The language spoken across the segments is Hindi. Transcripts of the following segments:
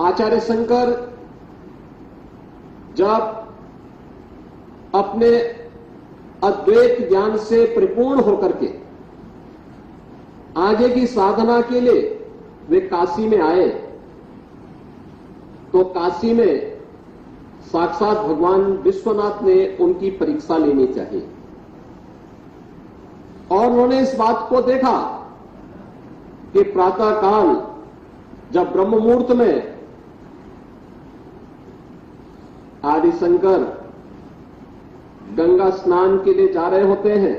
आचार्य शंकर जब अपने अद्वैत ज्ञान से परिपूर्ण होकर के आगे की साधना के लिए वे काशी में आए, तो काशी में साक्षात भगवान विश्वनाथ ने उनकी परीक्षा लेनी चाहिए। और उन्होंने इस बात को देखा कि प्रातःकाल जब ब्रह्म मुहूर्त में आदि शंकर गंगा स्नान के लिए जा रहे होते हैं,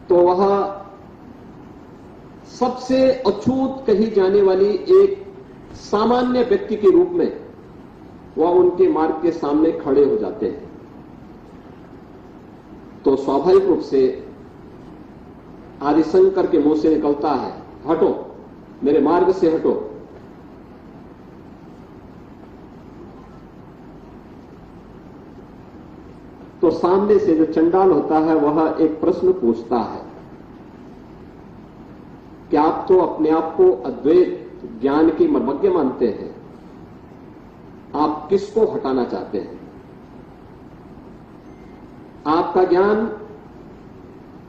तो वह सबसे अछूत कही जाने वाली एक सामान्य व्यक्ति के रूप में वह उनके मार्ग के सामने खड़े हो जाते हैं। तो स्वाभाविक रूप से आदिशंकर के मुंह से निकलता है, हटो, मेरे मार्ग से हटो। तो सामने से जो चंडाल होता है वह एक प्रश्न पूछता है कि आप तो अपने आप को अद्वैत ज्ञान की मर्मज्ञ मानते हैं, आप किसको हटाना चाहते हैं? आपका ज्ञान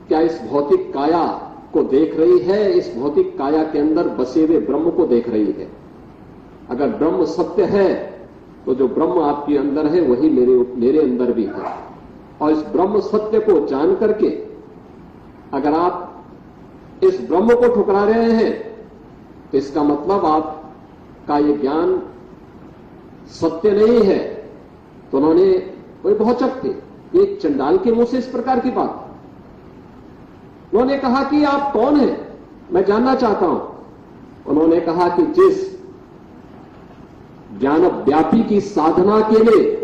क्या इस भौतिक काया को देख रही है, इस भौतिक काया के अंदर बसे हुए ब्रह्म को देख रही है? अगर ब्रह्म सत्य है तो जो ब्रह्म आपके अंदर है वही मेरे अंदर भी है। और इस ब्रह्म सत्य को जान करके अगर आप इस ब्रह्म को ठुकरा रहे हैं तो इसका मतलब आपका ये ज्ञान सत्य नहीं है। तो उन्होंने कोई भौचक थे, एक चंडाल के मुंह से इस प्रकार की बात। उन्होंने कहा कि आप कौन हैं, मैं जानना चाहता हूं। उन्होंने कहा कि जिस ज्ञान व्यापी की साधना के लिए,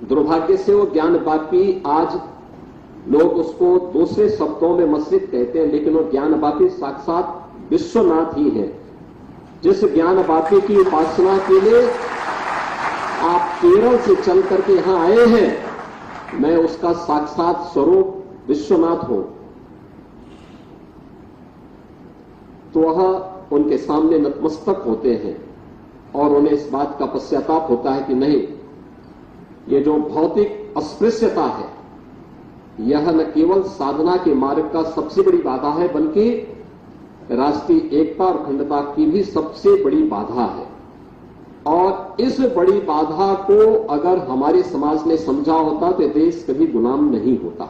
दुर्भाग्य से वो ज्ञान व्यापी आज लोग उसको दूसरे शब्दों में मस्जिद कहते हैं, लेकिन वो ज्ञान व्यापी साक्षात विश्वनाथ ही है। जिस ज्ञान व्यापी की उपासना के लिए आप केरल से चल करके यहां आए हैं, मैं उसका साक्षात स्वरूप विश्वनाथ हूं। तो वह उनके सामने नतमस्तक होते हैं और उन्हें इस बात का पश्चाताप होता है कि नहीं, ये जो भौतिक अस्पृश्यता है यह न केवल साधना के मार्ग का सबसे बड़ी बाधा है, बल्कि राष्ट्रीय एकता और अखंडता की भी सबसे बड़ी बाधा है। और इस बड़ी बाधा को अगर हमारे समाज ने समझा होता तो देश कभी गुलाम नहीं होता।